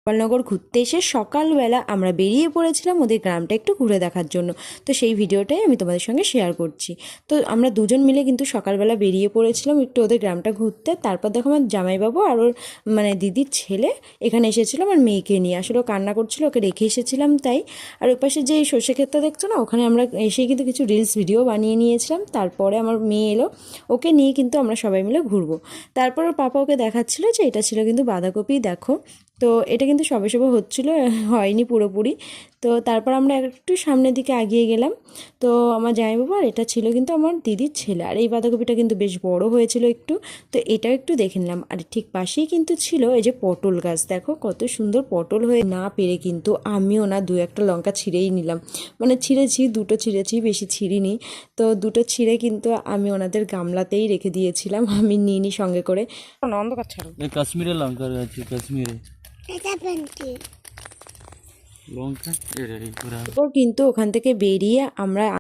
গোপালনগর ঘুরতে এসে সকালবেলা আমরা বেরিয়ে পড়েছিলাম ওদের গ্রামটা একটু ঘুরে দেখার জন্য। তো সেই ভিডিওটাই আমি তোমাদের সঙ্গে শেয়ার করছি। তো আমরা দুজন মিলে কিন্তু সকালবেলা বেরিয়ে পড়েছিলাম একটু ওদের গ্রামটা ঘুরতে। তারপর দেখো আমার জামাইবাবু আর ওর দিদির ছেলে এখানে এসেছিলো আমার মেয়েকে নিয়ে। আসলে ও কান্না করছিল, ওকে রেখে এসেছিলাম তাই। আর ওই পাশে যে সর্ষে ক্ষেতটা দেখছো না, ওখানে আমরা এসেই কিন্তু কিছু রিলস ভিডিও বানিয়ে নিয়েছিলাম। তারপরে আমার মেয়ে এলো, ওকে নিয়ে কিন্তু আমরা সবাই মিলে ঘুরবো। তারপর ওর পাপা ওকে দেখাচ্ছিলো যে এটা ছিল কিন্তু বাঁধাকপি, দেখো। তো এটা কিন্তু সবে সবে হচ্ছিলো, হয়নি পুরোপুরি। তো তারপর আমরা একটু সামনের দিকে এগিয়ে গেলাম। তো আমার জামাইবাবু আর এটা ছিল কিন্তু আমার দিদির ছেলে। আর এই বাঁধাকপিটা কিন্তু বেশ বড় হয়েছিল একটু। তো এটাও একটু দেখে নিলাম। আর ঠিক পাশেই কিন্তু ছিল এই যে পটল গাছ, দেখো কত সুন্দর পটল হয়ে না পেরে কিন্তু আমিও না দু একটা লঙ্কা ছিঁড়েই নিলাম। মানে ছিঁড়েছি, দুটো ছিঁড়েছি, বেশি ছিঁড়িনি। তো দুটো ছিঁড়ে কিন্তু আমি ওনাদের গামলাতেই রেখে দিয়েছিলাম, আমি নিইনি সঙ্গে করে। অন্ধকার ছাড়ো, কাশ্মীরের লঙ্কা রয়েছে, কাশ্মীরে লঙ্কা। কিন্তু ওখান থেকে বেরিয়ে আমরা